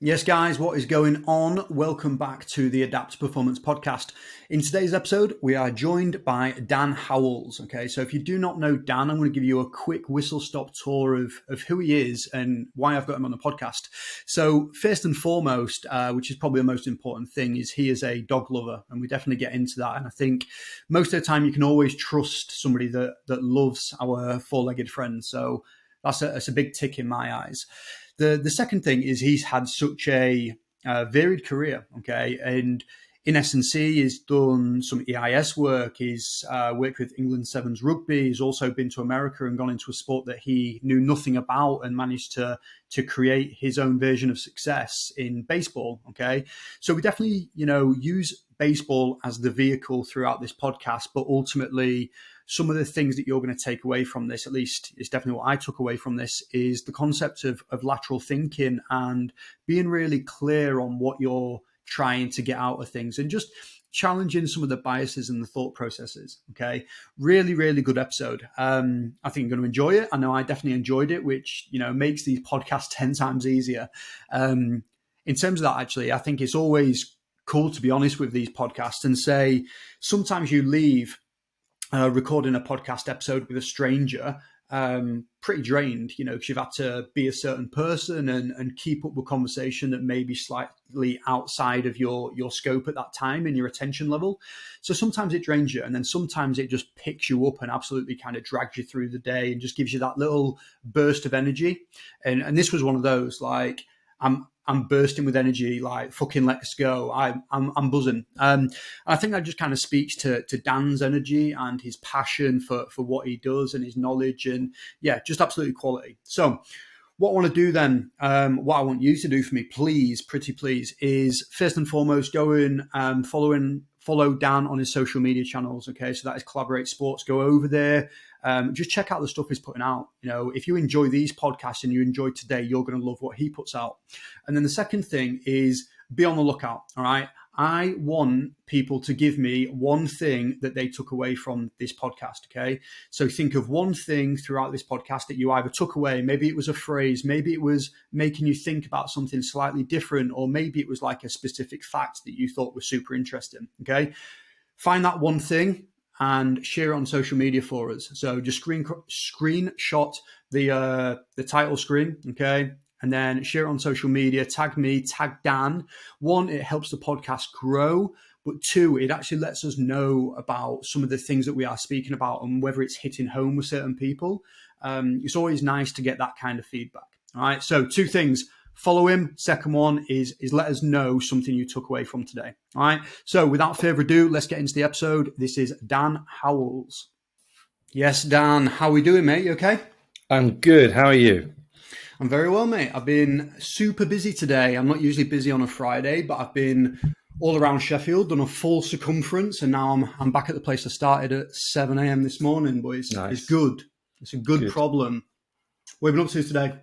Yes, guys, what is going on? Welcome back to the Adapt Performance Podcast. In today's episode, we are joined by Dan Howells. Okay, so if you do not know Dan, I'm going to give you a quick whistle-stop tour of who he is and why I've got him on the podcast. So first and foremost, which is probably the most important thing, is he is a dog lover, and we definitely get into that. And I think most of the time you can always trust somebody that loves our four-legged friends. So that's a big tick in my eyes. The second thing is he's had such a varied career, okay? And in S&C, he's done some EIS work. He's worked with England Sevens rugby. He's also been to America and gone into a sport that he knew nothing about and managed to create his own version of success in baseball, okay? So we definitely, use baseball as the vehicle throughout this podcast, but ultimately some of the things that you're going to take away from this, at least is definitely what I took away from this, is the concept of lateral thinking and being really clear on what you're trying to get out of things and just challenging some of the biases and the thought processes. Okay. Really, really good episode. I think you're going to enjoy it. I know I definitely enjoyed it, which, makes these podcasts 10 times easier. In terms of that, actually, I think it's always cool to be honest with these podcasts and say, sometimes you leave recording a podcast episode with a stranger pretty drained, because you've had to be a certain person and keep up with conversation that may be slightly outside of your scope at that time and your attention level. So sometimes it drains you, and then sometimes it just picks you up and absolutely kind of drags you through the day and just gives you that little burst of energy. And this was one of those, like, I'm bursting with energy, like fucking let's go. I'm buzzing. I think that just kind of speaks to Dan's energy and his passion for what he does and his knowledge, and yeah, just absolutely quality. So what I want to do then, what I want you to do for me, please, pretty please, is first and foremost go and follow Dan on his social media channels. Okay, so that is Collaborate Sports. Go over there. Just check out the stuff he's putting out. If you enjoy these podcasts and you enjoy today, you're going to love what he puts out. And then the second thing is be on the lookout. All right. I want people to give me one thing that they took away from this podcast. Okay. So think of one thing throughout this podcast that you either took away. Maybe it was a phrase, maybe it was making you think about something slightly different, or maybe it was like a specific fact that you thought was super interesting. Okay. Find that one thing and share it on social media for us. So just screenshot the title screen, okay? And then share it on social media, tag me, tag Dan. One, it helps the podcast grow, but two, it actually lets us know about some of the things that we are speaking about and whether it's hitting home with certain people. It's always nice to get that kind of feedback. All right, so two things. Follow him. Second one is let us know something you took away from today. All right. So without further ado, let's get into the episode. This is Dan Howells. Yes, Dan. How are we doing, mate? You okay? I'm good. How are you? I'm very well, mate. I've been super busy today. I'm not usually busy on a Friday, but I've been all around Sheffield, done a full circumference, and now I'm back at the place I started at 7 a.m. this morning. But it's good. It's a good problem. What have you been up to today?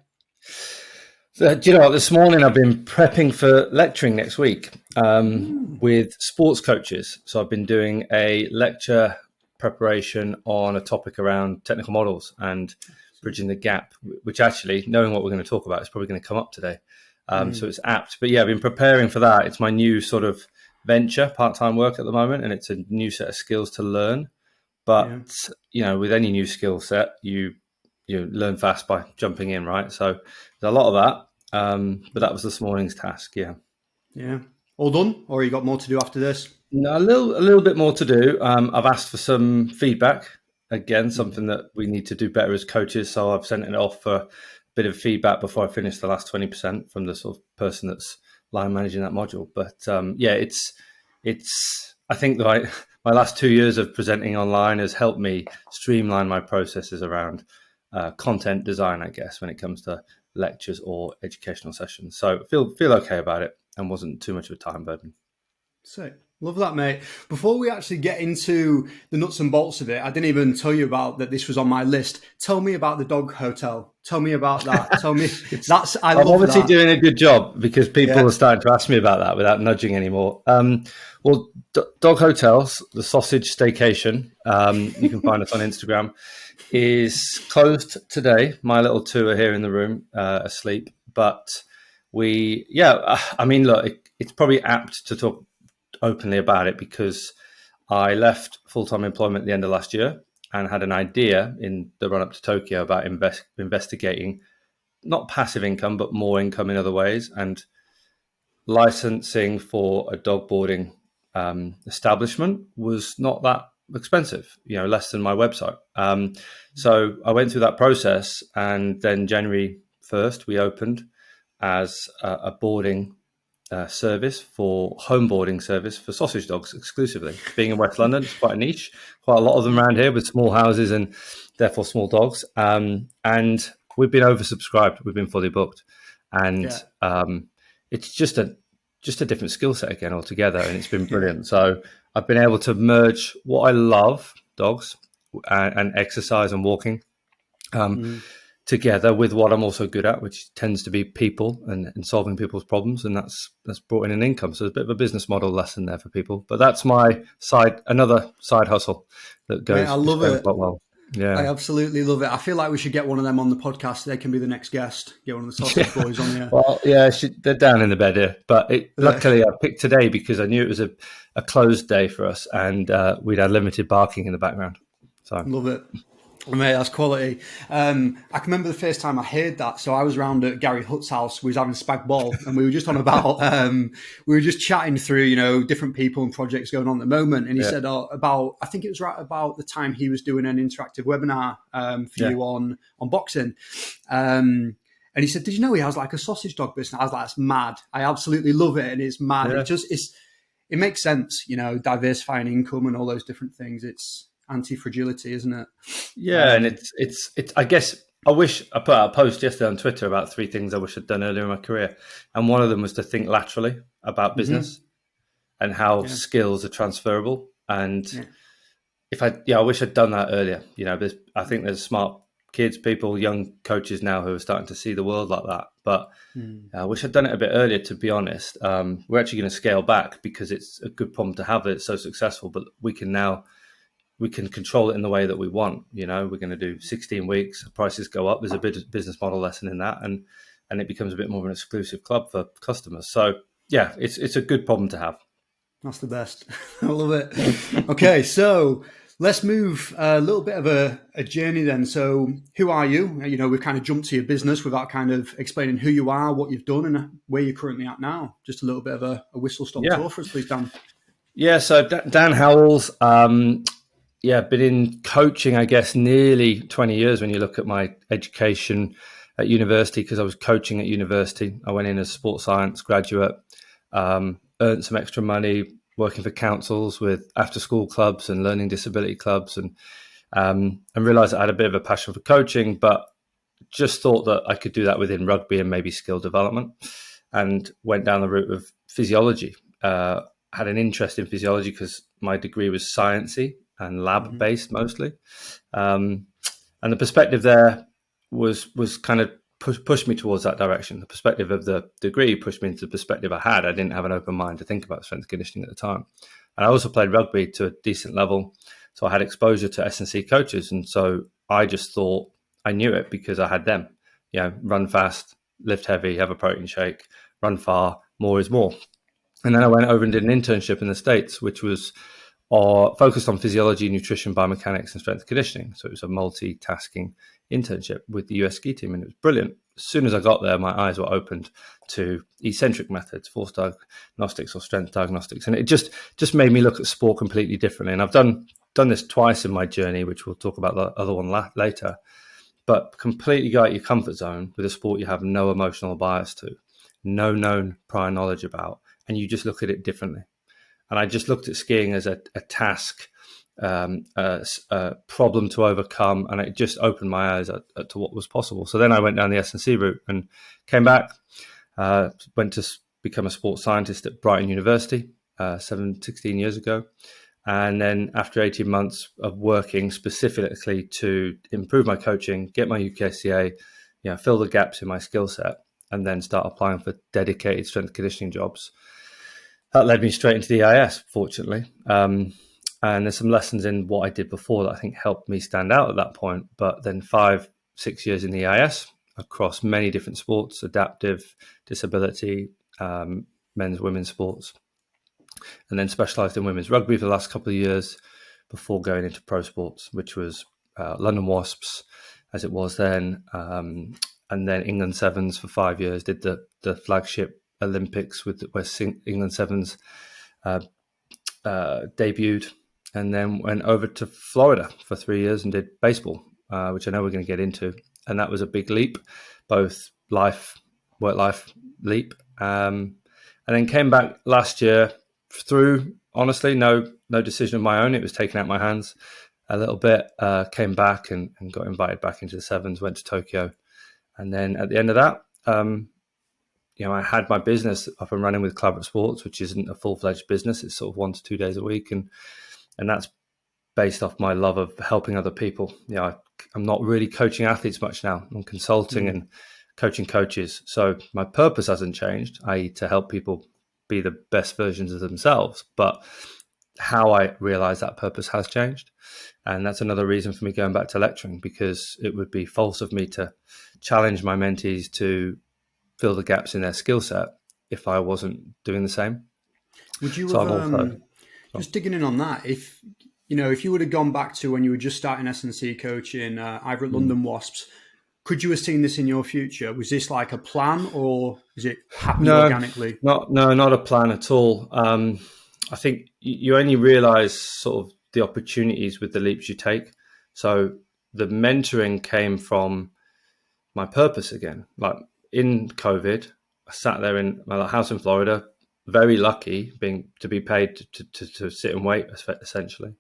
So, do you know what? This morning I've been prepping for lecturing next week with sports coaches. So I've been doing a lecture preparation on a topic around technical models and bridging the gap, which actually, knowing what we're going to talk about, is probably going to come up today. So it's apt. But yeah, I've been preparing for that. It's my new sort of venture, part-time work at the moment, and it's a new set of skills to learn. But, with any new skill set, you learn fast by jumping in, right? So there's a lot of that, but that was this morning's task. Yeah. All done, or you got more to do after this? No, a little bit more to do. I've asked for some feedback. Again, something that we need to do better as coaches. So I've sent it off for a bit of feedback before I finish the last 20% from the sort of person that's line managing that module. But it's. I think that my last 2 years of presenting online has helped me streamline my processes around content design, I guess, when it comes to lectures or educational sessions. So feel okay about it and wasn't too much of a time burden. Sick. Love that, mate. Before we actually get into the nuts and bolts of it, I didn't even tell you about that this was on my list. Tell me about the dog hotel. Tell me about that. Tell me. I'm obviously doing a good job because people are starting to ask me about that without nudging anymore. Dog Hotels, the Sausage Staycation, you can find us on Instagram, is closed today. My little two are here in the room asleep, but I mean, look, it's probably apt to talk openly about it because I left full-time employment at the end of last year and had an idea in the run-up to Tokyo about investigating not passive income, but more income in other ways. And licensing for a dog boarding establishment was not that expensive, less than my website. So I went through that process, and then January 1st, we opened as a boarding service for home boarding service for sausage dogs exclusively. Being in West London, it's quite a niche, quite a lot of them around here with small houses and therefore small dogs. And we've been oversubscribed. We've been fully booked. And it's just a different skill set again altogether. And it's been brilliant. So I've been able to merge what I love, dogs, and exercise and walking, together with what I'm also good at, which tends to be people and solving people's problems, and that's brought in an income. So there's a bit of a business model lesson there for people. But that's my another side hustle that goes. Mate, I love it. Quite well. Yeah, I absolutely love it. I feel like we should get one of them on the podcast. They can be the next guest. Get one of the sausage boys on here. Well, yeah, they're down in the bed here. But luckily, I picked today because I knew it was a closed day for us, and we'd had limited barking in the background. So love it. Mate, that's quality. I can remember the first time I heard that. So I was around at Gary Hutt's house. We was having spag bol, and we were just on about. We were just chatting through, different people and projects going on at the moment. And he said about, I think it was right about the time he was doing an interactive webinar for you on boxing. And he said, "Did you know he has like a sausage dog business?" I was like, "That's mad. I absolutely love it, and it's mad. Yeah. It makes sense, diversifying income and all those different things. It's anti-fragility, isn't it?" Yeah, and it's I guess I wish I put out a post yesterday on Twitter about 3 things I wish I'd done earlier in my career, and one of them was to think laterally about business and how skills are transferable. And I wish I'd done that earlier. I think there's smart kids, people, young coaches now who are starting to see the world like that. But I wish I'd done it a bit earlier, to be honest. We're actually going to scale back because it's a good problem to have that it's so successful, but we can control it in the way that we want. We're going to do 16 weeks, prices go up. There's a bit of business model lesson in that, and it becomes a bit more of an exclusive club for customers. So yeah, it's a good problem to have. That's the best. I love it. Okay, so let's move a little bit of a journey then. So who are you? We've kind of jumped to your business without kind of explaining who you are, what you've done, and where you're currently at now. Just a little bit of a whistle-stop tour for us, please, Dan. Yeah, so Dan Howells, been in coaching, I guess, nearly 20 years when you look at my education at university, because I was coaching at university. I went in as a sports science graduate, earned some extra money working for councils with after-school clubs and learning disability clubs, and realised I had a bit of a passion for coaching, but just thought that I could do that within rugby and maybe skill development, and went down the route of physiology. Had an interest in physiology because my degree was sciencey and lab-based mostly. And the perspective there was kind of pushed me towards that direction. The perspective of the degree pushed me into the perspective I had. I didn't have an open mind to think about strength and conditioning at the time. And I also played rugby to a decent level, so I had exposure to S&C coaches. And so I just thought I knew it because I had them. Run fast, lift heavy, have a protein shake, run far, more is more. And then I went over and did an internship in the States, which was focused on physiology, nutrition, biomechanics, and strength and conditioning. So it was a multitasking internship with the US ski team, and it was brilliant. As soon as I got there, my eyes were opened to eccentric methods, force diagnostics or strength diagnostics. And it just made me look at sport completely differently. And I've done this twice in my journey, which we'll talk about the other one later. But completely go out your comfort zone with a sport you have no emotional bias to, no known prior knowledge about, and you just look at it differently. And I just looked at skiing as a task, a problem to overcome, and it just opened my eyes to what was possible. So then I went down the S&C route and came back, went to become a sports scientist at Brighton University 16 years ago. And then after 18 months of working specifically to improve my coaching, get my UKSCA, fill the gaps in my skill set, and then start applying for dedicated strength and conditioning jobs. That led me straight into the EIS, fortunately. And there's some lessons in what I did before that I think helped me stand out at that point. But then 5-6 years in the EIS, across many different sports, adaptive, disability, men's, women's sports, and then specialised in women's rugby for the last couple of years before going into pro sports, which was London Wasps, as it was then, and then England Sevens for 5 years. Did the flagship Olympics with West England Sevens, debuted, and then went over to Florida for 3 years and did baseball, which I know we're going to get into. And that was a big leap, both work-life leap. And then came back last year through, honestly, no decision of my own. It was taken out of my hands a little bit. Came back and got invited back into the Sevens, went to Tokyo. And then at the end of that, I had my business up and running with Collaborative Sports, which isn't a full-fledged business. It's sort of 1 to 2 days a week. And that's based off my love of helping other people. I'm not really coaching athletes much now. I'm consulting and coaching coaches. So my purpose hasn't changed, i.e. to help people be the best versions of themselves. But how I realize that purpose has changed. And that's another reason for me going back to lecturing, because it would be false of me to challenge my mentees to fill the gaps in their skill set if I wasn't doing the same. Would you have, just digging in on that, if you would have gone back to when you were just starting S&C coaching, either at London Wasps, could you have seen this in your future? Was this like a plan, or is it happened organically? Not a plan at all. I think you only realize sort of the opportunities with the leaps you take. So the mentoring came from my purpose again. Like in COVID, I sat there in my house in Florida, very lucky to be paid to sit and wait, essentially.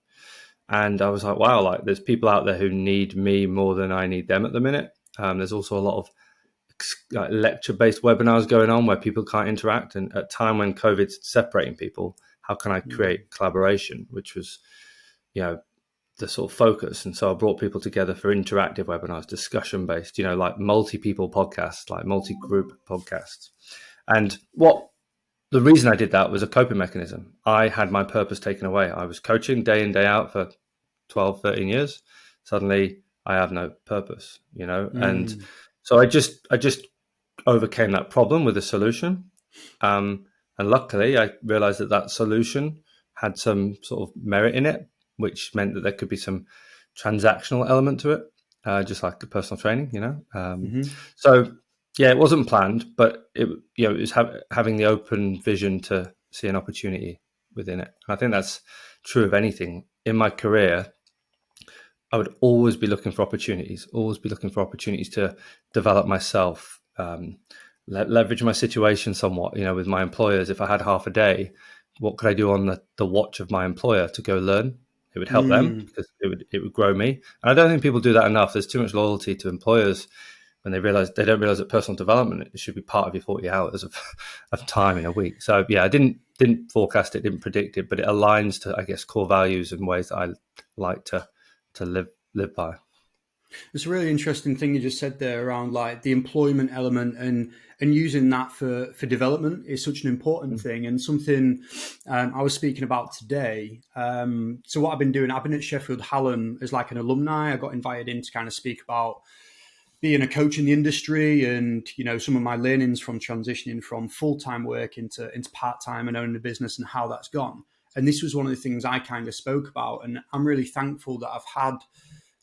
And I was like, wow, like there's people out there who need me more than I need them at the minute. There's also a lot of lecture-based webinars going on where people can't interact. And at a time when COVID's separating people, how can I create collaboration, which was, the sort of focus. And so I brought people together for interactive webinars, discussion-based, like multi-people podcasts, like multi-group podcasts. And the reason I did that was a coping mechanism. I had my purpose taken away. I was coaching day in, day out for 12, 13 years. Suddenly I have no purpose, and so I just overcame that problem with a solution. And luckily I realized that solution had some sort of merit in it, which meant that there could be some transactional element to it, just like the personal training, So yeah, it wasn't planned, but it was having the open vision to see an opportunity within it. And I think that's true of anything. In my career, I would always be looking for opportunities to develop myself, leverage my situation somewhat, with my employers. If I had half a day, what could I do on the watch of my employer to go learn? It would help them because it would grow me. And I don't think people do that enough. There's too much loyalty to employers when they don't realize that personal development, it should be part of your 40 hours of time in a week. So yeah, I didn't forecast it, didn't predict it, but it aligns to, I guess, core values and ways that I like to live by. It's a really interesting thing you just said there around like the employment element and using that for development is such an important thing, and something I was speaking about today. So what I've been doing, I've been at Sheffield Hallam as like an alumni. I got invited in to kind of speak about being a coach in the industry and, some of my learnings from transitioning from full-time work into part-time and owning a business and how that's gone. And this was one of the things I kind of spoke about. And I'm really thankful that I've had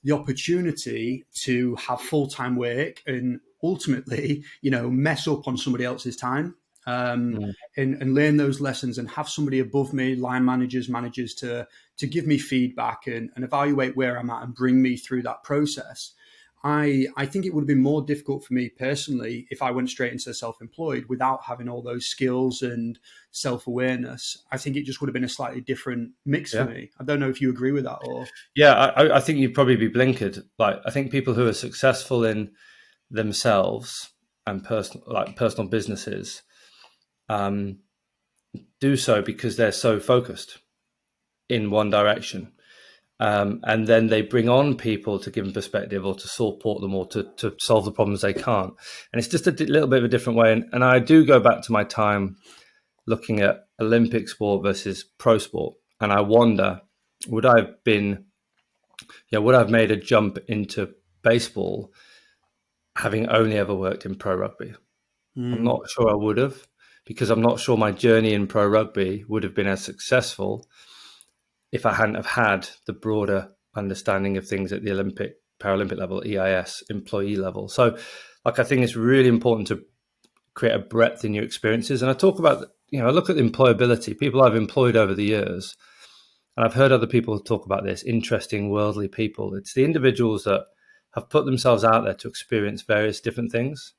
the opportunity to have full-time work and ultimately, mess up on somebody else's time, and learn those lessons and have somebody above me, line managers to give me feedback and evaluate where I'm at and bring me through that process. I think it would have been more difficult for me personally if I went straight into self-employed without having all those skills and self-awareness. I think it just would have been a slightly different mix for me. I don't know if you agree with that or... Yeah, I think you'd probably be blinkered. Like, I think people who are successful in themselves and personal businesses do so because they're so focused in one direction. And then they bring on people to give them perspective or to support them or to solve the problems they can't. And it's just a little bit of a different way. And I do go back to my time looking at Olympic sport versus pro sport. And I wonder, would I have made a jump into baseball having only ever worked in pro rugby. I'm Mm. not sure I would have, because I'm not sure my journey in pro rugby would have been as successful if I hadn't have had the broader understanding of things at the Olympic, Paralympic level, EIS, employee level. So, like, I think it's really important to create a breadth in your experiences. And I talk about, I look at employability, people I've employed over the years, and I've heard other people talk about this, interesting, worldly people. It's the individuals that have put themselves out there to experience various different things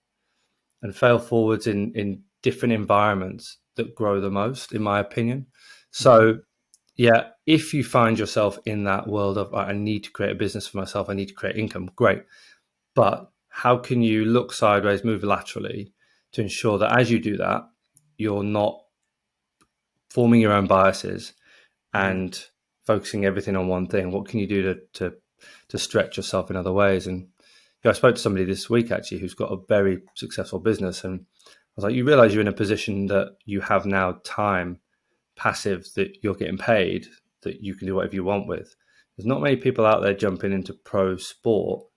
and fail forwards in different environments that grow the most, in my opinion. So, yeah, if you find yourself in that world of, I need to create a business for myself, I need to create income, great. But how can you look sideways, move laterally to ensure that as you do that, you're not forming your own biases and focusing everything on one thing? What can you do to stretch yourself in other ways? And I spoke to somebody this week actually who's got a very successful business, and I was like, you realize you're in a position that you have now time passive that you're getting paid that you can do whatever you want with. There's not many people out there jumping into pro sport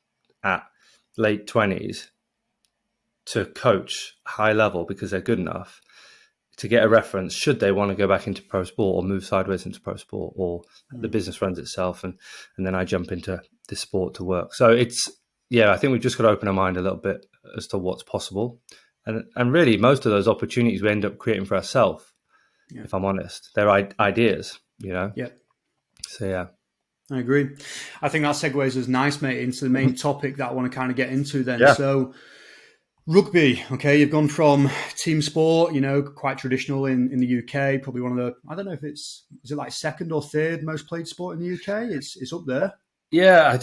at late 20s to coach high level because they're good enough to get a reference should they want to go back into pro sport or move sideways into pro sport, or the business runs itself and then I jump into this sport to work. So it's, I think we've just got to open our mind a little bit as to what's possible. And really most of those opportunities we end up creating for ourselves, if I'm honest. They're ideas, Yeah. So, yeah. I agree. I think that segues us nice, mate, into the main topic that I want to kind of get into then. Yeah. So, rugby, okay, you've gone from team sport, quite traditional in the UK, probably one of the, I don't know if is it like second or third most played sport in the UK? It's up there. Yeah,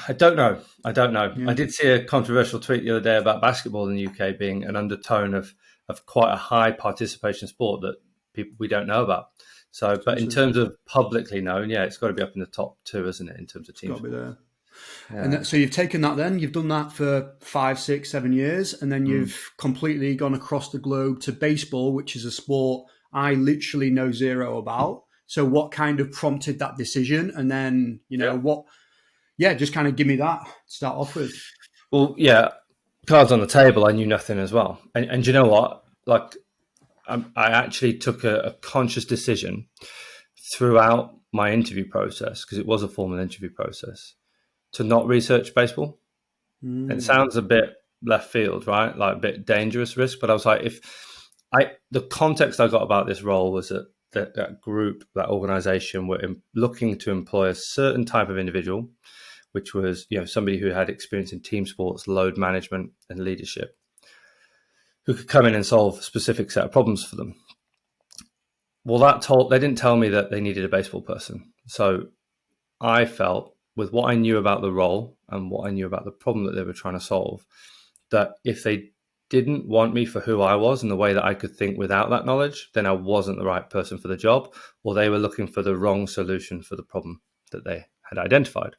I don't know. Yeah. I did see a controversial tweet the other day about basketball in the UK being an undertone of quite a high participation sport that we don't know about. So, but in terms of publicly known, it's got to be up in the top 2, isn't it, in terms of teams? Got to be there. Yeah. And so you've taken that then, you've done that for 5, 6, 7 years, and then you've completely gone across the globe to baseball, which is a sport I literally know zero about. So what kind of prompted that decision? And then, just kind of give me that to start off with. Well, cards on the table, I knew nothing as well. And you know what? Like, I actually took a conscious decision throughout my interview process, because it was a formal interview process, to not research baseball. It sounds a bit left field, right? Like a bit dangerous risk. But I was like, the context I got about this role was that group, that organization were looking to employ a certain type of individual, which was, somebody who had experience in team sports, load management and leadership, who could come in and solve a specific set of problems for them. Well, they didn't tell me that they needed a baseball person. So I felt, with what I knew about the role and what I knew about the problem that they were trying to solve, that if they didn't want me for who I was and the way that I could think without that knowledge, then I wasn't the right person for the job, or they were looking for the wrong solution for the problem that they had identified.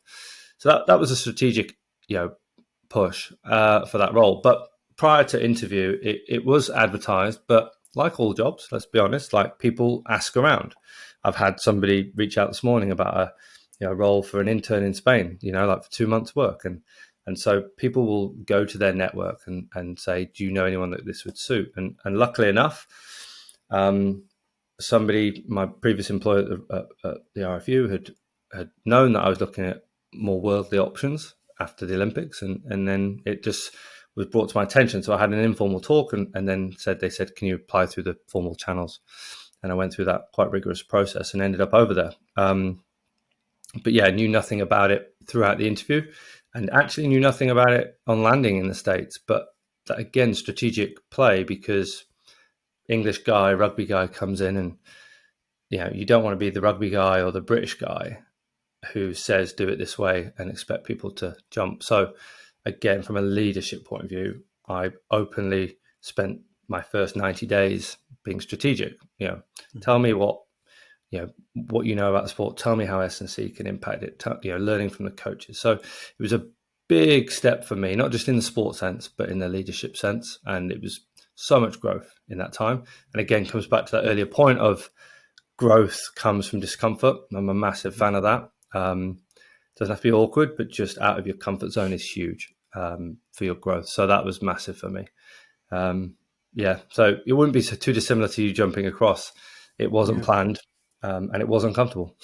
So that was a strategic, push for that role. But prior to interview, it was advertised, but like all jobs, let's be honest, like, people ask around. I've had somebody reach out this morning about a role for an intern in Spain, like for 2 months' work. And so people will go to their network and say, do you know anyone that this would suit? And luckily enough, somebody, my previous employer at the RFU, had known that I was looking at more worldly options after the Olympics. And then it just was brought to my attention. So I had an informal talk and then they said, can you apply through the formal channels? And I went through that quite rigorous process and ended up over there. But I knew nothing about it throughout the interview, and actually knew nothing about it on landing in the States. But that, again, strategic play, because English guy, rugby guy comes in, and you don't want to be the rugby guy or the British guy who says do it this way and expect people to jump. So again, from a leadership point of view, I openly spent my first 90 days being strategic. Tell me what you know about the sport. Tell me how S&C can impact it. Learning from the coaches. So it was a big step for me, not just in the sport sense, but in the leadership sense. And it was so much growth in that time. And again, comes back to that earlier point of growth comes from discomfort. I'm a massive fan of that. Doesn't have to be awkward, but just out of your comfort zone is huge. for your growth. So that was massive for me. So it wouldn't be too dissimilar to you jumping across. It wasn't planned, and it was uncomfortable.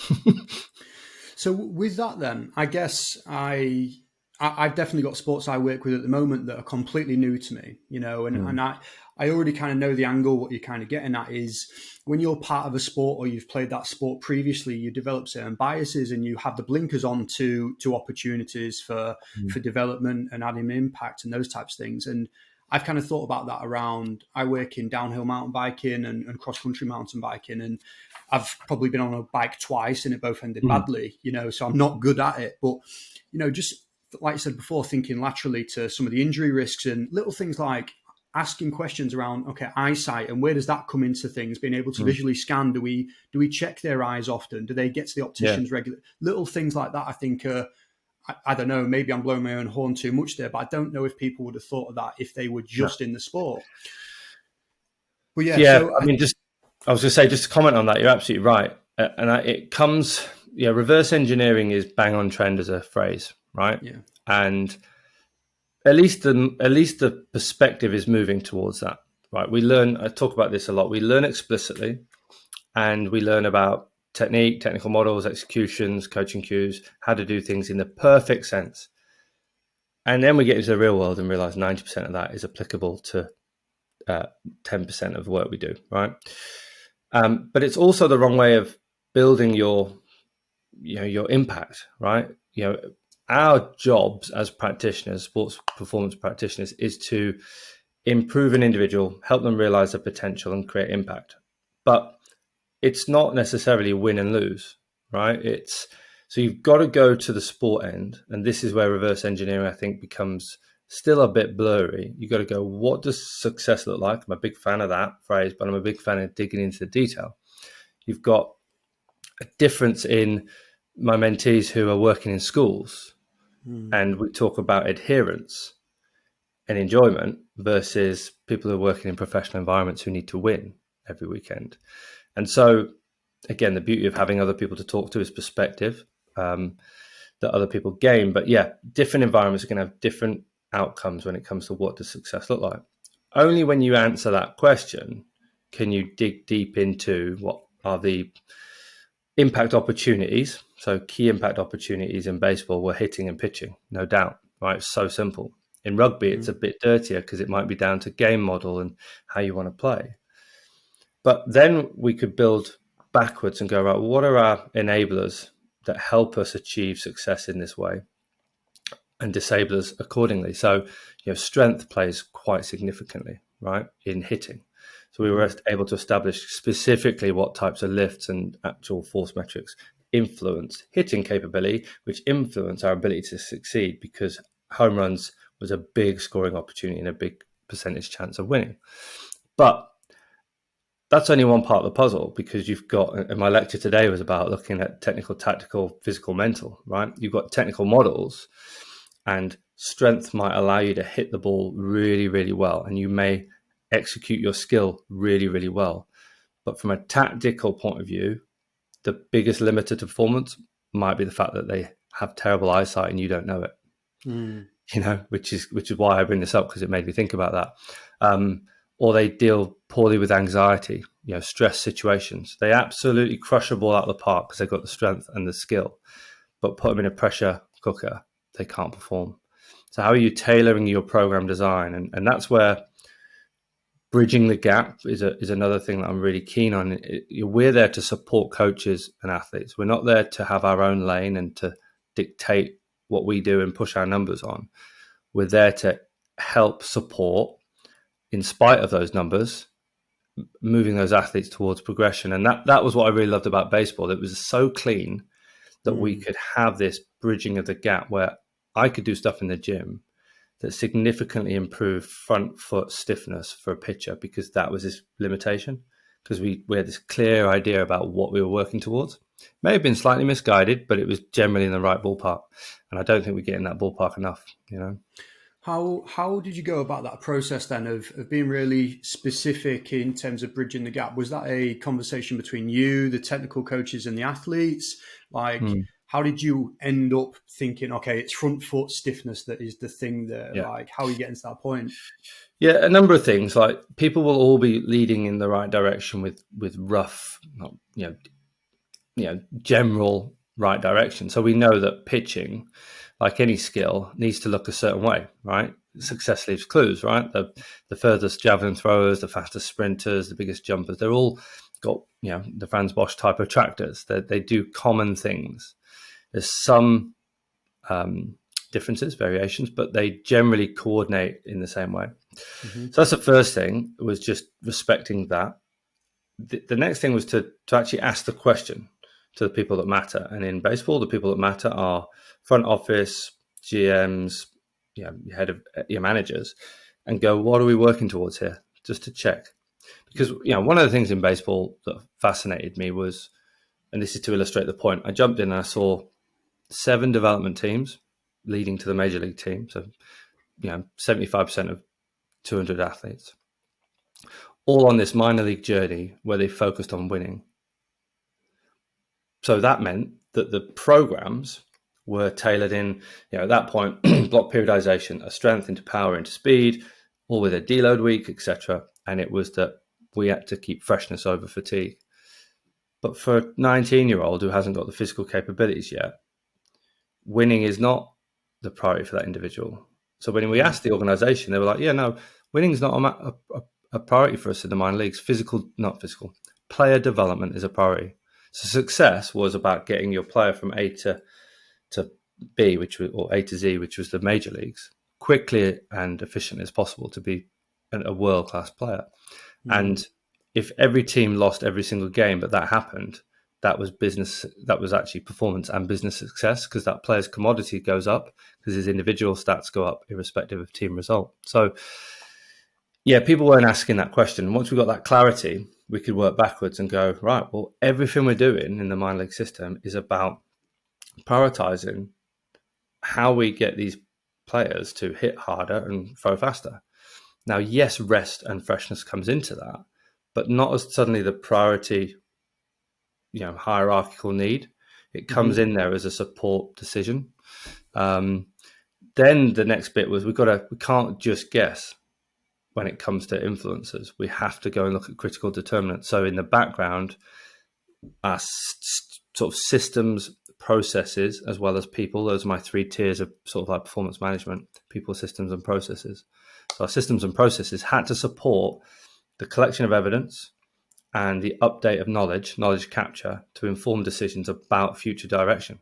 So with that, then I guess I've definitely got sports I work with at the moment that are completely new to me, and I already kind of know the angle. What you're kind of getting at is when you're part of a sport or you've played that sport previously, you develop certain biases and you have the blinkers on to opportunities for development and adding impact and those types of things. And I've kind of thought about that around, I work in downhill mountain biking and cross-country mountain biking, and I've probably been on a bike twice and it both ended badly, so I'm not good at it. But, just like I said before, thinking laterally to some of the injury risks and little things like asking questions around, okay, eyesight, and where does that come into things? Being able to visually scan, do we check their eyes often? Do they get to the opticians regularly? Little things like that, I think, I don't know, maybe I'm blowing my own horn too much there, but I don't know if people would have thought of that if they were just in the sport. But I was going to say, just to comment on that, you're absolutely right. It comes, reverse engineering is bang on trend as a phrase, right? Yeah. And at least the perspective is moving towards that, right? I talk about this a lot. We learn explicitly, and we learn about technique, technical models, executions, coaching cues, how to do things in the perfect sense. And then we get into the real world and realize 90% of that is applicable to 10% of the work we do, right? But it's also the wrong way of building your impact, right? Our jobs as practitioners, sports performance practitioners, is to improve an individual, help them realize their potential and create impact. But it's not necessarily win and lose, right? So you've got to go to the sport end, and this is where reverse engineering, I think, becomes still a bit blurry. You've got to go, what does success look like? I'm a big fan of that phrase, but I'm a big fan of digging into the detail. You've got a difference in my mentees who are working in schools, and we talk about adherence and enjoyment versus people who are working in professional environments who need to win every weekend. And so, again, the beauty of having other people to talk to is perspective that other people gain. But different environments are going to have different outcomes when it comes to what does success look like. Only when you answer that question can you dig deep into what are the impact opportunities. So key impact opportunities in baseball were hitting and pitching, no doubt, right? It's so simple. In rugby, it's a bit dirtier because it might be down to game model and how you want to play. But then we could build backwards and go, right, what are our enablers that help us achieve success in this way and disable us accordingly? So, strength plays quite significantly, right, in hitting. So we were able to establish specifically what types of lifts and actual force metrics influence hitting capability, which influence our ability to succeed, because home runs was a big scoring opportunity and a big percentage chance of winning. But that's only one part of the puzzle, because you've got, and my lecture today was about looking at technical, tactical, physical, mental, right? You've got technical models, and strength might allow you to hit the ball really, really well, and you may execute your skill really, really well. But from a tactical point of view, the biggest limiter to performance might be the fact that they have terrible eyesight and you don't know it. Which is why I bring this up, because it made me think about that. Or they deal poorly with anxiety, stress situations. They absolutely crush a ball out of the park because they've got the strength and the skill, but put them in a pressure cooker, they can't perform. So how are you tailoring your program design? And that's where bridging the gap is another thing that I'm really keen on. We're there to support coaches and athletes. We're not there to have our own lane and to dictate what we do and push our numbers on. We're there to help support, in spite of those numbers, moving those athletes towards progression. And that was what I really loved about baseball. It was so clean that we could have this bridging of the gap where I could do stuff in the gym that significantly improved front foot stiffness for a pitcher, because that was his limitation, because we had this clear idea about what we were working towards. May have been slightly misguided, but it was generally in the right ballpark. And I don't think we get in that ballpark enough, How did you go about that process then of being really specific in terms of bridging the gap? Was that a conversation between you, the technical coaches, and the athletes? how did you end up thinking, okay, it's front foot stiffness that is the thing there? Yeah. Like, how are you getting to that point? Yeah, a number of things. Like people will all be leading in the right direction with rough, not, general right direction. So we know that pitching, like any skill, needs to look a certain way, right? Success leaves clues, right? The furthest javelin throwers, the fastest sprinters, the biggest jumpers, they're all got, the Franz Bosch type of tractors. They do common things. There's some differences, variations, but they generally coordinate in the same way. Mm-hmm. So that's the first thing, was just respecting that. The next thing was to actually ask the question to the people that matter. And in baseball, the people that matter are front office, GMs, your head of your managers, and go, what are we working towards here? Just to check. Because, one of the things in baseball that fascinated me was, and this is to illustrate the point, I jumped in and I saw 7 development teams leading to the major league team. So, 75% of 200 athletes, all on this minor league journey where they focused on winning. So that meant that the programs were tailored in, at that point, block periodization, a strength into power into speed, all with a deload week, etc. And it was that we had to keep freshness over fatigue. But for a 19-year-old who hasn't got the physical capabilities yet, winning is not the priority for that individual. So when we asked the organization, they were like, yeah, no, winning is not a priority for us in the minor leagues. Player development is a priority. So success was about getting your player from A to B, or A to Z, which was the major leagues, quickly and efficiently as possible to be a world-class player. And if every team lost every single game, but that happened, that was business. That was actually performance and business success, because that player's commodity goes up because his individual stats go up irrespective of team result. So, yeah, people weren't asking that question. Once we got that clarity, we could work backwards and go, right, well, everything we're doing in the minor league system is about prioritizing how we get these players to hit harder and throw faster. Now, yes, rest and freshness comes into that, but not as suddenly the priority, hierarchical need. It comes in there as a support decision. Then the next bit was we can't just guess when it comes to influencers. We have to go and look at critical determinants. So in the background, our sort of systems, processes, as well as people. Those are my 3 tiers of sort of like performance management: people, systems, and processes. So our systems and processes had to support the collection of evidence and the update of knowledge capture, to inform decisions about future direction.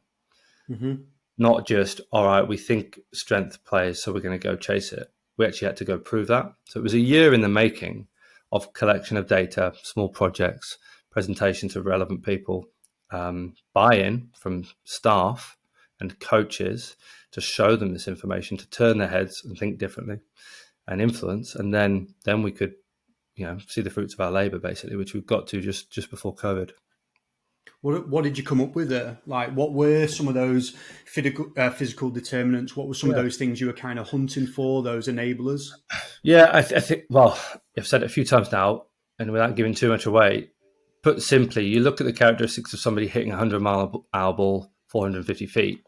Not just, all right, we think strength plays, so we're going to go chase it. We actually had to go prove that. So it was a year in the making of collection of data, small projects, presentations of relevant people, buy-in from staff and coaches to show them this information, to turn their heads and think differently and influence. And then we could, see the fruits of our labor, basically, which we've got to just before COVID. What did you come up with there? Like, what were some of those physical determinants? What were some of those things you were kind of hunting for, those enablers? Yeah, I think, well, I've said it a few times now, and without giving too much away, put simply, you look at the characteristics of somebody hitting a 100-mile ball 450 feet.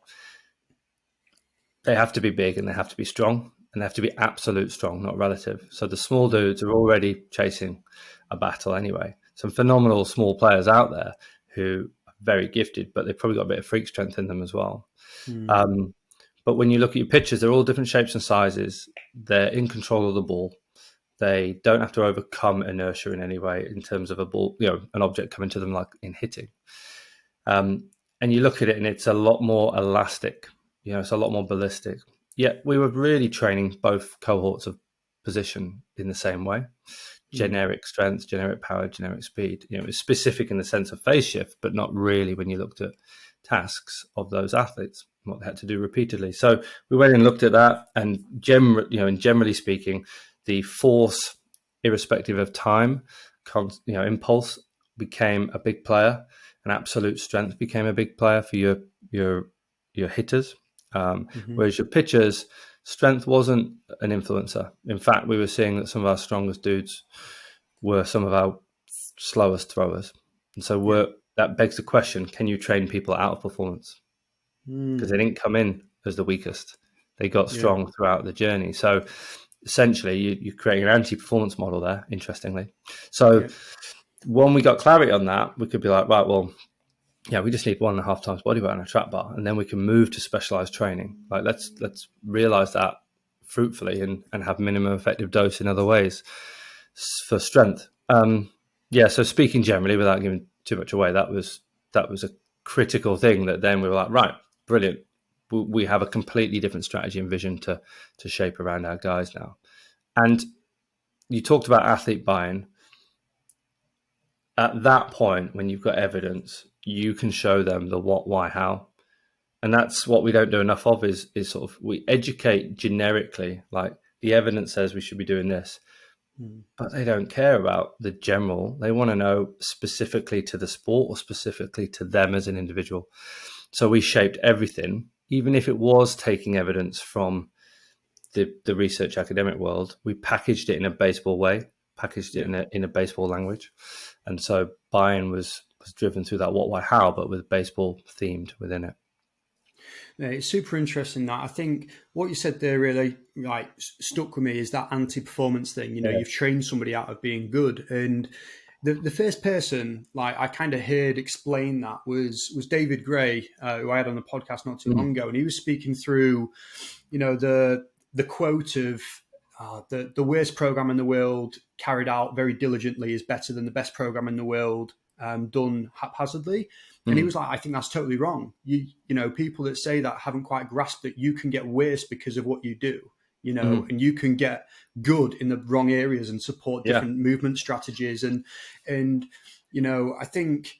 They have to be big and they have to be strong, and they have to be absolute strong, not relative. So the small dudes are already chasing a battle anyway. Some phenomenal small players out there who are very gifted, but they've probably got a bit of freak strength in them as well. But when you look at your pitchers, they're all different shapes and sizes. They're in control of the ball. They don't have to overcome inertia in any way in terms of a ball, an object coming to them, like in hitting. And you look at it and it's a lot more elastic. It's a lot more ballistic. Yet we were really training both cohorts of position in the same way. Generic strength, generic power, generic speed. It's specific in the sense of phase shift, but not really when you looked at tasks of those athletes, what they had to do repeatedly. So we went and looked at that, and generally speaking, the force, irrespective of time, impulse became a big player, and absolute strength became a big player for your hitters. Whereas your pitchers, strength wasn't an influencer. In fact, we were seeing that some of our strongest dudes were some of our slowest throwers. And so that begs the question, can you train people out of performance? because they didn't come in as the weakest. They got Yeah. strong throughout the journey. So essentially, you're creating an anti-performance model there, interestingly. So Yeah. when we got clarity on that, we could be like, right, well, yeah, we just need 1.5 times body weight on a trap bar, and then we can move to specialized training. Like let's realize that fruitfully and have minimum effective dose in other ways for strength. Yeah, so speaking generally, without giving too much away, that was a critical thing that then we were like, right, brilliant. We have a completely different strategy and vision to shape around our guys now. And you talked about athlete buy-in. At that point, when you've got evidence, you can show them the what, why, how. And that's what we don't do enough of is sort of we educate generically, like the evidence says we should be doing this, but they don't care about the general. They want to know specifically to the sport or specifically to them as an individual. So we shaped everything, even if it was taking evidence from the research academic world. We packaged it in a baseball way, packaged it in a baseball language. And so buy-in was driven through that what, why, how, but with baseball themed within it. Yeah, it's super interesting that I think what you said there really like stuck with me is that anti-performance thing. You know, Yeah. you've trained somebody out of being good, and the first person like I kind of heard explain that was David Gray, who I had on the podcast not too long ago, and he was speaking through, you know, the quote of the worst program in the world carried out very diligently is better than the best program in the world done haphazardly. And he was like, I think that's totally wrong. You know, people that say that haven't quite grasped that you can get worse because of what you do, you know, and you can get good in the wrong areas and support Yeah. different movement strategies. And you know, I think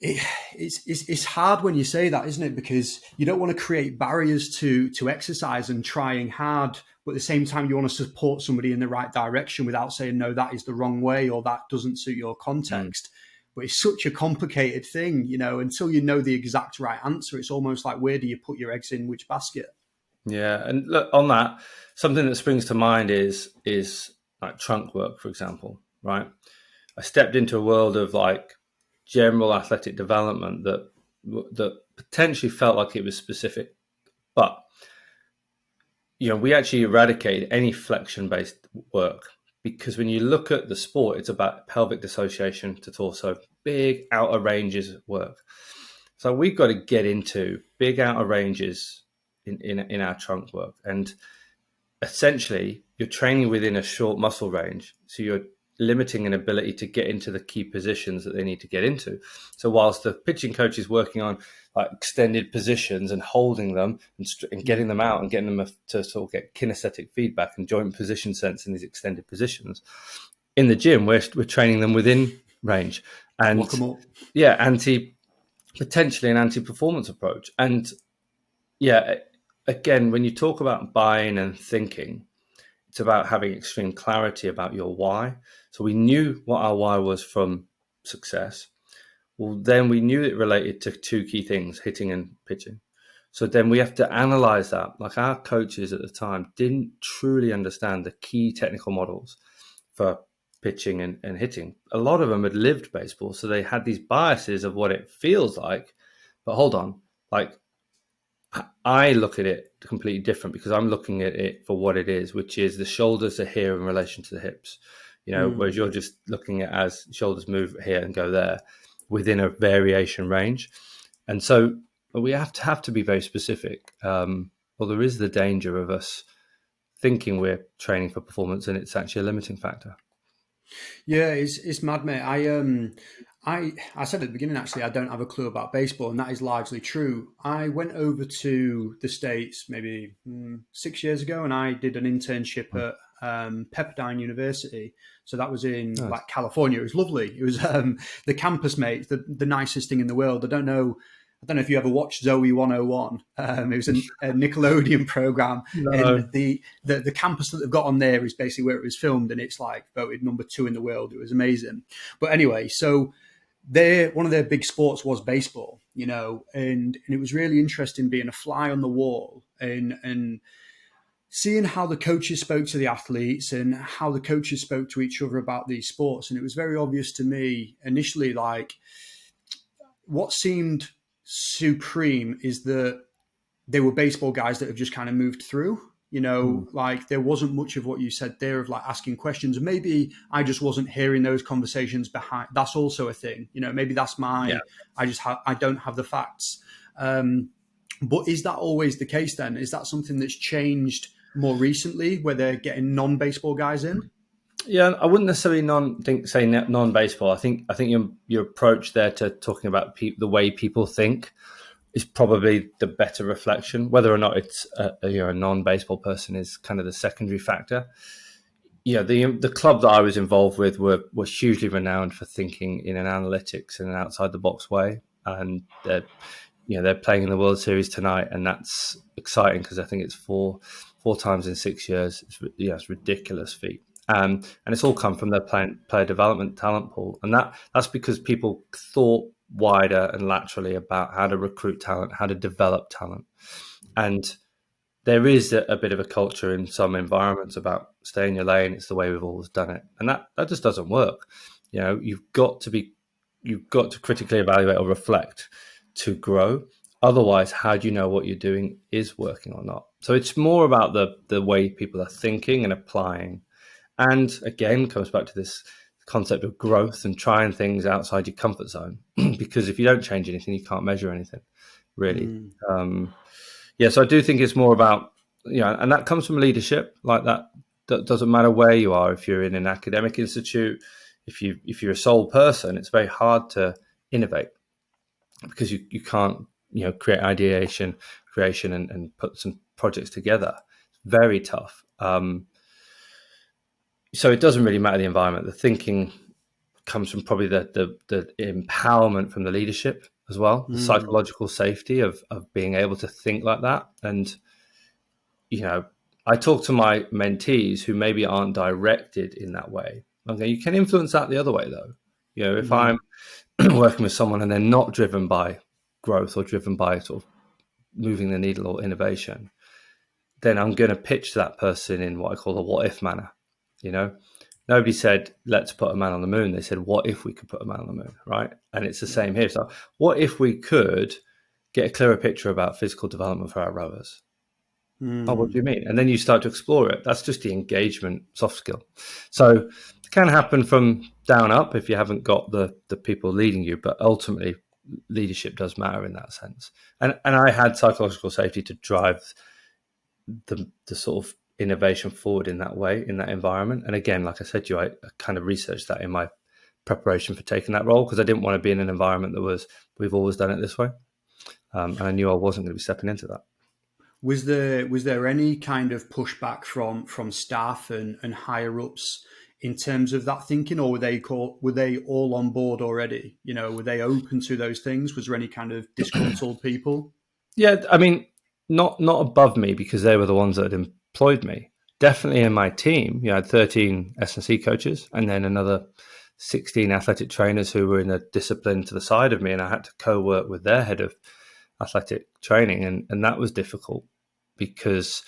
it's hard when you say that, isn't it? Because you don't want to create barriers to exercise and trying hard, but at the same time you want to support somebody in the right direction without saying no, that is the wrong way or that doesn't suit your context. But it's such a complicated thing, you know, until you know the exact right answer. It's almost like, where do you put your eggs in which basket? Yeah, and look on that, something that springs to mind is like trunk work, for example, right? I stepped into a world of like general athletic development that potentially felt like it was specific, but you know, we actually eradicated any flexion-based work because when you look at the sport, it's about pelvic dissociation to torso, big outer ranges work. So we've got to get into big outer ranges in our trunk work, and essentially you're training within a short muscle range, so you're limiting an ability to get into the key positions that they need to get into. So whilst the pitching coach is working on like extended positions and holding them and getting them out and getting them to sort of get kinesthetic feedback and joint position sense in these extended positions, in the gym we're training them within range and yeah, potentially an anti-performance approach. And yeah, again, when you talk about buying and thinking, it's about having extreme clarity about your why. So we knew what our why was from success. Well, then we knew it related to two key things, hitting and pitching. So then we have to analyze that. Like our coaches at the time didn't truly understand the key technical models for pitching and hitting. A lot of them had lived baseball, so they had these biases of what it feels like. But hold on, like I look at it completely different because I'm looking at it for what it is, which is the shoulders are here in relation to the hips, you know, whereas you're just looking at as shoulders move here and go there within a variation range. And so we have to be very specific. Well, there is the danger of us thinking we're training for performance and it's actually a limiting factor. Yeah, it's mad, mate. I said at the beginning actually I don't have a clue about baseball, and that is largely true. I went over to the States maybe 6 years ago, and I did an internship at Pepperdine University. So that was in Nice. like California. It was lovely. It was the campus mate, the nicest thing in the world. I don't know if you ever watched Zoe 101. It was a Nickelodeon program, and No. the campus that they've got on there is basically where it was filmed, and it's like voted #2 in the world. It was amazing. But anyway, so one of their big sports was baseball, you know, and it was really interesting being a fly on the wall and seeing how the coaches spoke to the athletes and how the coaches spoke to each other about these sports. And it was very obvious to me initially, like what seemed supreme is that they were baseball guys that have just kind of moved through. Mm. Like there wasn't much of what you said there of like asking questions. Maybe I just wasn't hearing those conversations behind. That's also a thing. Maybe that's Yeah. I don't have the facts. But is that always the case then? Is that something that's changed more recently where they're getting non-baseball guys in? Yeah, I wouldn't necessarily say non-baseball. I think your approach there to talking about the way people think is probably the better reflection. Whether or not it's a non-baseball person is kind of the secondary factor. Yeah, the club that I was involved with were hugely renowned for thinking in an analytics and an outside the box way, and they're playing in the World Series tonight, and that's exciting because I think it's four times in 6 years. It's a ridiculous feat. And it's all come from their player development talent pool, and that's because people thought wider and laterally about how to recruit talent, how to develop talent, and there is a bit of a culture in some environments about stay in your lane. It's the way we've always done it, and that just doesn't work. You've got to critically evaluate or reflect to grow. Otherwise, how do you know what you're doing is working or not? So it's more about the way people are thinking and applying. And again, comes back to this concept of growth and trying things outside your comfort zone. Because if you don't change anything, you can't measure anything, really. Mm. So I do think it's more about, and that comes from leadership. Like that doesn't matter where you are. If you're in an academic institute, if you're a sole person, it's very hard to innovate because you can't create creation and put some projects together. It's very tough. So it doesn't really matter the environment. The thinking comes from probably the empowerment from the leadership as well, the psychological safety of being able to think like that. And I talk to my mentees who maybe aren't directed in that way. Okay, you can influence that the other way though. If I'm working with someone and they're not driven by growth or driven by sort of moving the needle or innovation, then I'm going to pitch to that person in what I call a what if manner. Nobody said, let's put a man on the moon. They said, what if we could put a man on the moon, right? And it's the same here. So what if we could get a clearer picture about physical development for our rowers? Oh, what do you mean? And then you start to explore it. That's just the engagement soft skill. So it can happen from down up if you haven't got the people leading you, but ultimately leadership does matter in that sense. And I had psychological safety to drive the sort of innovation forward in that way, in that environment. And again, like I said to you, I kind of researched that in my preparation for taking that role because I didn't want to be in an environment that was, we've always done it this way. And I knew I wasn't going to be stepping into that. Was there any kind of pushback from staff and higher ups in terms of that thinking, or were they all on board already? Were they open to those things? Was there any kind of disgruntled people? Yeah, I mean, not above me because they were the ones that had employed me. Definitely in my team, I had 13 S&C coaches and then another 16 athletic trainers who were in a discipline to the side of me, and I had to co-work with their head of athletic training, and that was difficult because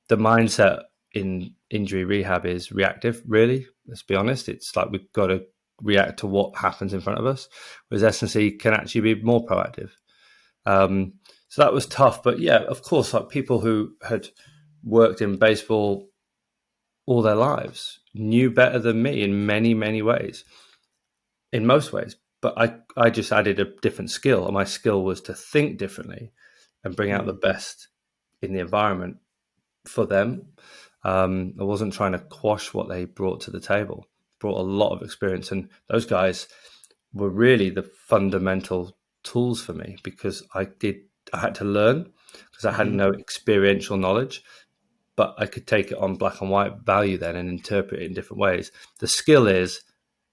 the mindset in injury rehab is reactive, really. Let's be honest. It's like we've got to react to what happens in front of us, whereas S&C can actually be more proactive. So that was tough. But yeah, of course, like people who had worked in baseball all their lives knew better than me in many, many ways, in most ways. But I just added a different skill, and my skill was to think differently and bring out the best in the environment for them. I wasn't trying to quash what they brought to the table. Brought a lot of experience, and those guys were really the fundamental tools for me because I had to learn because I had no experiential knowledge, but I could take it on black and white value then and interpret it in different ways. The skill is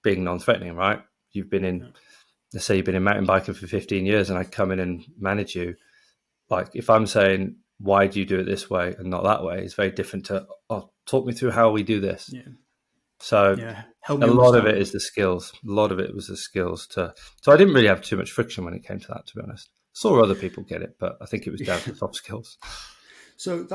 being non-threatening, right? Let's say you've been in mountain biking for 15 years and I come in and manage you. Like if I'm saying, why do you do it this way and not that way? It's very different to, talk me through how we do this. Yeah. So Help me a lot of understand. it is the skills. A lot of it was the skills so I didn't really have too much friction when it came to that, to be honest. Saw other people get it, but I think it was down to soft skills. So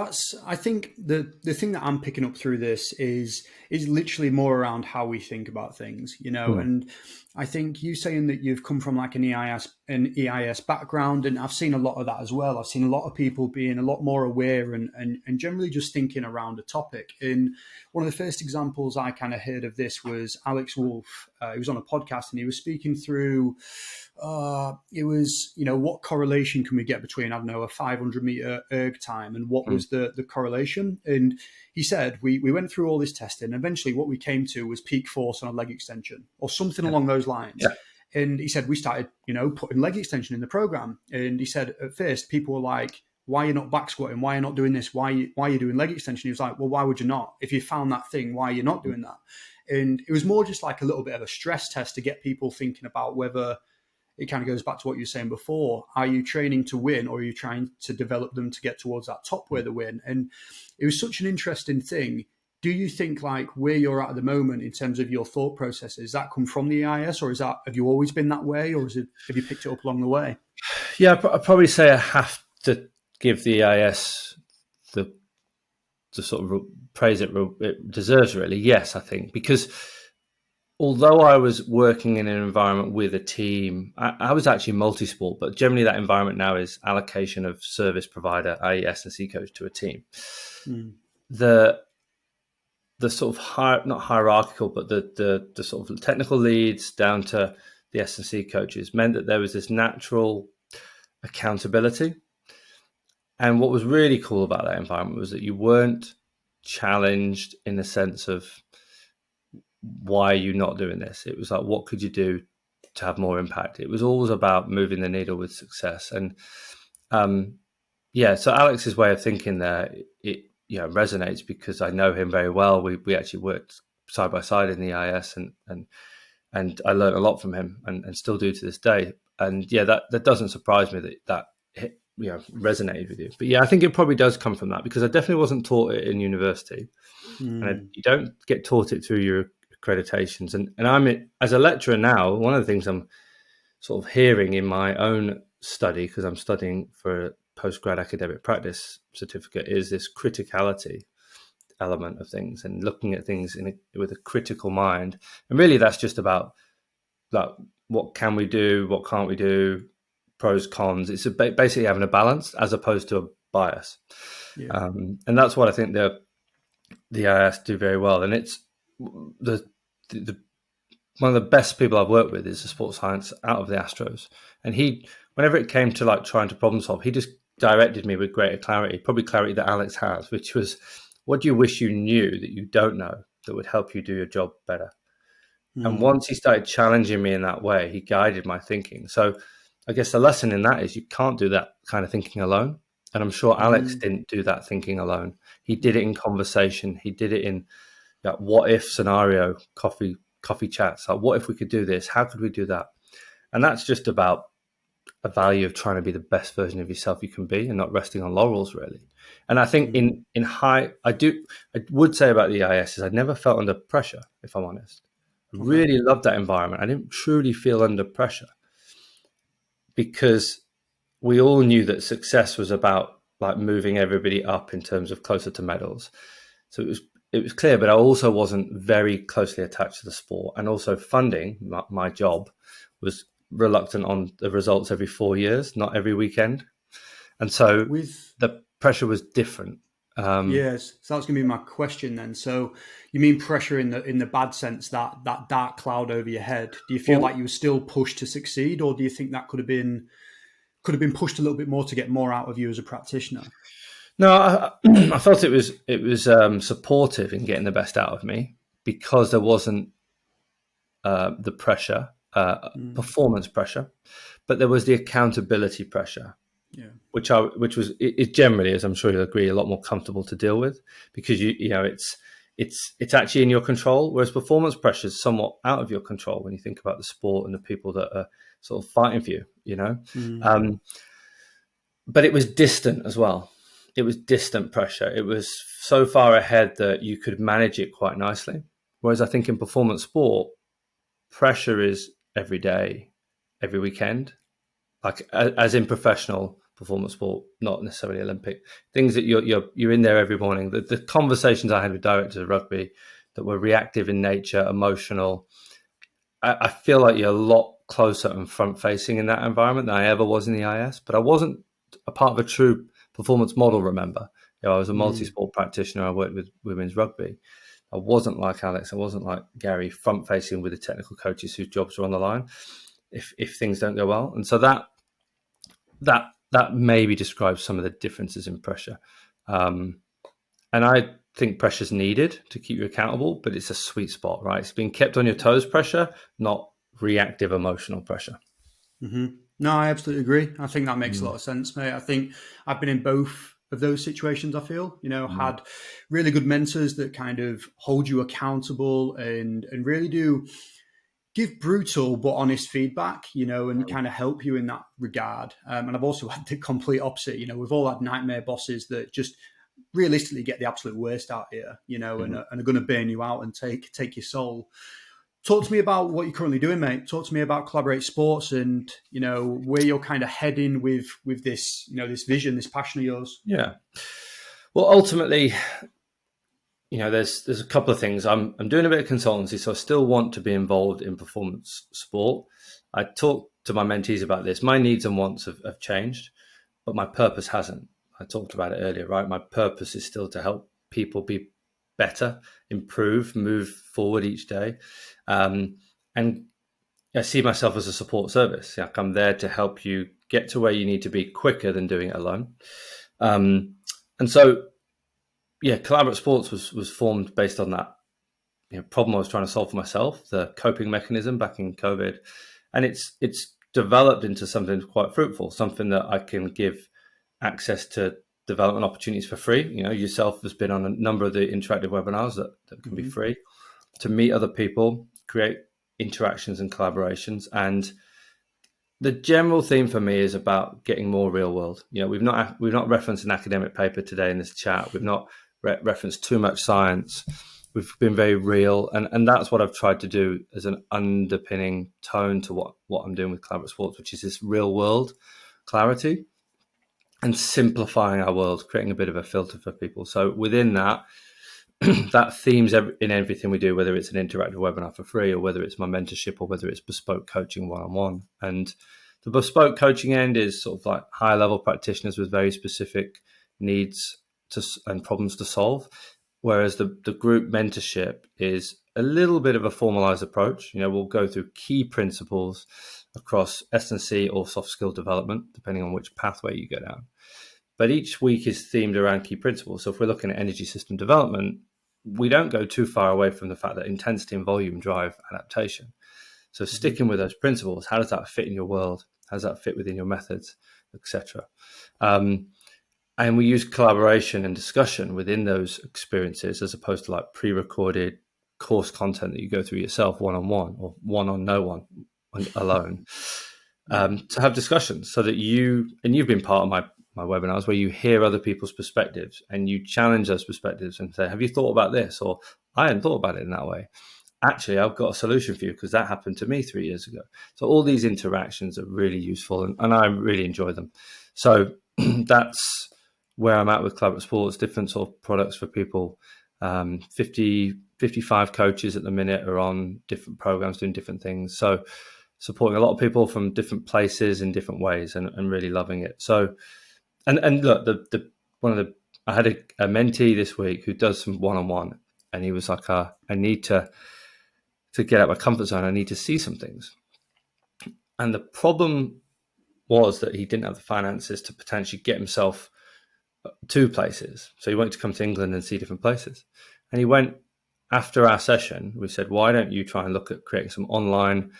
I think the thing that I'm picking up through this is literally more around how we think about things, and I think you saying that you've come from like an EIS background, and I've seen a lot of that as well. I've seen a lot of people being a lot more aware and generally just thinking around a topic. And one of the first examples I kind of heard of this was Alex Wolf. He was on a podcast and he was speaking through. It was, what correlation can we get between, I don't know, a 500-meter erg time and what was the correlation? And he said, we went through all this testing. And eventually what we came to was peak force on a leg extension or something along those lines. Yeah. And he said, we started, putting leg extension in the program. And he said, at first, people were like, why are you not back squatting? Why are you not doing this? Why are you doing leg extension? He was like, well, why would you not? If you found that thing, why are you not doing that? And it was more just like a little bit of a stress test to get people thinking about whether it kind of goes back to what you were saying before. Are you training to win, or are you trying to develop them to get towards that top where they win? And it was such an interesting thing. Do you think like where you're at the moment in terms of your thought processes, that come from the EIS, or have you always been that way, or have you picked it up along the way? Yeah, I'd probably say I have to give the EIS the sort of praise it deserves, really. Yes, I think, because although I was working in an environment with a team, I was actually multi-sport, but generally that environment now is allocation of service provider, i.e. S&C coach, to a team. The sort of not hierarchical, but the sort of technical leads down to the S&C coaches meant that there was this natural accountability. And what was really cool about that environment was that you weren't challenged in the sense of, why are you not doing this? It was like, what could you do to have more impact? It was always about moving the needle with success. And so Alex's way of thinking there, it resonates because I know him very well. We actually worked side by side in the IS, and I learned a lot from him, and still do to this day. And that doesn't surprise me that resonated with you. But I think it probably does come from that, because I definitely wasn't taught it in university, and you don't get taught it through your accreditations. And I'm, as a lecturer now, one of the things I'm sort of hearing in my own study, because I'm studying for a postgrad academic practice certificate, is this criticality element of things and looking at things with a critical mind. And really that's just about like, what can we do, what can't we do, pros, cons. It's basically having a balance as opposed to a bias. And that's what I think the IS do very well. And it's the one of the best people I've worked with is a sports science out of the Astros. And he, whenever it came to like trying to problem solve, he just directed me with greater clarity, probably clarity that Alex has, which was, what do you wish you knew that you don't know that would help you do your job better? And once he started challenging me in that way, he guided my thinking. So I guess the lesson in that is you can't do that kind of thinking alone. And I'm sure Alex didn't do that thinking alone. He did it in conversation. He did it in that what if scenario, coffee chats. Like, what if we could do this? How could we do that? And that's just about a value of trying to be the best version of yourself you can be, and not resting on laurels, really. And I think I would say about the EIS is I never felt under pressure, if I'm honest. I really loved that environment. I didn't truly feel under pressure, because we all knew that success was about like moving everybody up in terms of closer to medals. So it was clear, but I also wasn't very closely attached to the sport. And also funding, my job, was reluctant on the results every 4 years, not every weekend. And so the pressure was different. Yes, so that's going to be my question then. So you mean pressure in the bad sense, that dark cloud over your head? Do you feel like you were still pushed to succeed, or do you think that could have been pushed a little bit more to get more out of you as a practitioner? No, I felt it was supportive in getting the best out of me, because there wasn't the pressure, performance pressure, but there was the accountability pressure. Which was generally, as I'm sure you'll agree, a lot more comfortable to deal with, because it's actually in your control, whereas performance pressure is somewhat out of your control when you think about the sport and the people that are sort of fighting for you, but it was distant as well. It was distant pressure. It was so far ahead that you could manage it quite nicely. Whereas I think in performance sport, pressure is every day, every weekend, like as in professional performance sport, not necessarily Olympic things, that you're in there every morning. The conversations I had with directors of rugby that were reactive in nature, emotional, I feel like you're a lot closer and front facing in that environment than I ever was in the IS. But I wasn't a part of a true performance model. Remember, I was a multi-sport practitioner. I worked with women's rugby. I wasn't like Alex. I wasn't like Gary, front facing with the technical coaches whose jobs are on the line if things don't go well. And so that maybe describes some of the differences in pressure. And I think pressure's needed to keep you accountable, but it's a sweet spot, right? It's being kept on your toes pressure, not reactive emotional pressure. Mm-hmm. No, I absolutely agree. I think that makes a lot of sense, mate. I think I've been in both of those situations. I feel, had really good mentors that kind of hold you accountable and really do give brutal but honest feedback, and kind of help you in that regard. And I've also had the complete opposite. We've all had nightmare bosses that just realistically get the absolute worst out here, and are going to burn you out and take your soul. Talk to me about what you're currently doing, mate. Talk to me about Collaborate Sports and, where you're kind of heading with this, this vision, this passion of yours. Yeah. Well, ultimately, there's a couple of things. I'm doing a bit of consultancy, so I still want to be involved in performance sport. I talk to my mentees about this. My needs and wants have changed, but my purpose hasn't. I talked about it earlier, right? My purpose is still to help people be better, improve, move forward each day. And I see myself as a support service. Like I'm there to help you get to where you need to be quicker than doing it alone. And so, Collaborate Sports was formed based on that problem I was trying to solve for myself, the coping mechanism back in COVID. And it's developed into something quite fruitful, something that I can give access to development opportunities for free. Yourself has been on a number of the interactive webinars that can be free, to meet other people, create interactions and collaborations. And the general theme for me is about getting more real world. We've not referenced an academic paper today in this chat. We've not referenced too much science. We've been very real, and that's what I've tried to do as an underpinning tone to what I'm doing with Collaborate Sports, which is this real world clarity and simplifying our world, creating a bit of a filter for people. So within that, that themes in everything we do, whether it's an interactive webinar for free or whether it's my mentorship or whether it's bespoke coaching one-on-one. And the bespoke coaching end is sort of like high level practitioners with very specific needs and problems to solve. Whereas the group mentorship is a little bit of a formalized approach. We'll go through key principles across S&C or soft skill development, depending on which pathway you go down. But each week is themed around key principles. So if we're looking at energy system development, we don't go too far away from the fact that intensity and volume drive adaptation. So sticking with those principles, how does that fit in your world? How does that fit within your methods, etc.? And we use collaboration and discussion within those experiences as opposed to like pre-recorded course content that you go through yourself one-on-one or one-on-no-one alone, to have discussions so that you've been part of my webinars where you hear other people's perspectives and you challenge those perspectives and say, have you thought about this? Or I hadn't thought about it in that way. Actually, I've got a solution for you because that happened to me 3 years ago. So all these interactions are really useful and I really enjoy them. So that's where I'm at with Collaborate Sports, different sort of products for people. 55 coaches at the minute are on different programs doing different things. So supporting a lot of people from different places in different ways and really loving it. So, and look, I had a mentee this week who does some one-on-one and he was like, I need to get out of my comfort zone. I need to see some things. And the problem was that he didn't have the finances to potentially get himself to places. So he wanted to come to England and see different places. And he went, after our session, we said, why don't you try and look at creating some online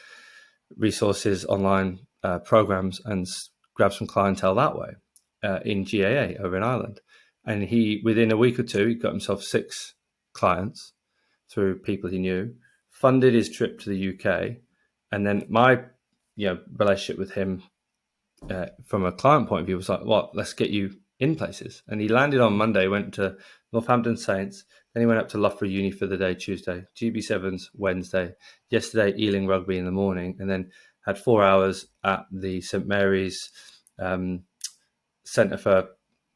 resources, online programs and grab some clientele that way in GAA over in Ireland. And he, within a week or two, he got himself 6 clients through people he knew, funded his trip to the UK. And then my relationship with him from a client point of view was like, well, let's get you in places. And he landed on Monday, went to Northampton Saints, then he went up to Loughborough Uni for the day Tuesday, GB7s Wednesday, yesterday Ealing Rugby in the morning, and then had 4 hours at the St Mary's Centre for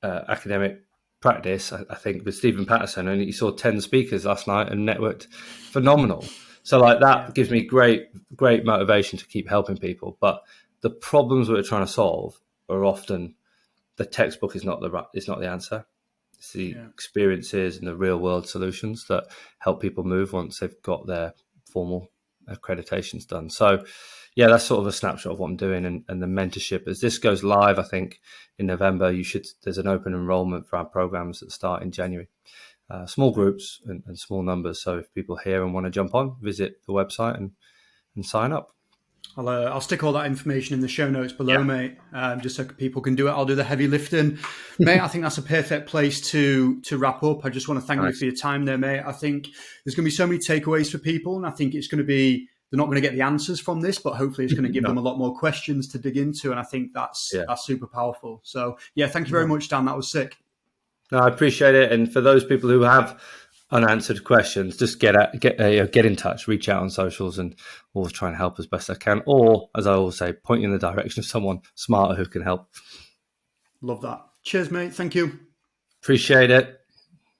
Academic Practice, I think, with Stephen Patterson, and he saw 10 speakers last night and networked phenomenal. So like that gives me great motivation to keep helping people. But the problems we're trying to solve are often the textbook is not the answer. It's the experiences and the real world solutions that help people move once they've got their formal accreditations done. So yeah, that's sort of a snapshot of what I'm doing, and the mentorship. As this goes live, I think in November, there's an open enrollment for our programs that start in January. Small groups and small numbers. So if people hear and want to jump on, visit the website and sign up. I'll stick all that information in the show notes below, mate, just so people can do it. I'll do the heavy lifting. Mate, I think that's a perfect place to wrap up. I just want to thank you for your time there, mate. I think there's going to be so many takeaways for people, and I think it's going to be, they're not going to get the answers from this, but hopefully it's going to give them a lot more questions to dig into, and I think that's super powerful. So, thank you very much, Dan. That was sick. No, I appreciate it. And for those people who have unanswered questions, just get in touch, reach out on socials, and we'll try and help as best I can. Or, as I always say, point you in the direction of someone smarter who can help. Love that. Cheers, mate. Thank you. Appreciate it.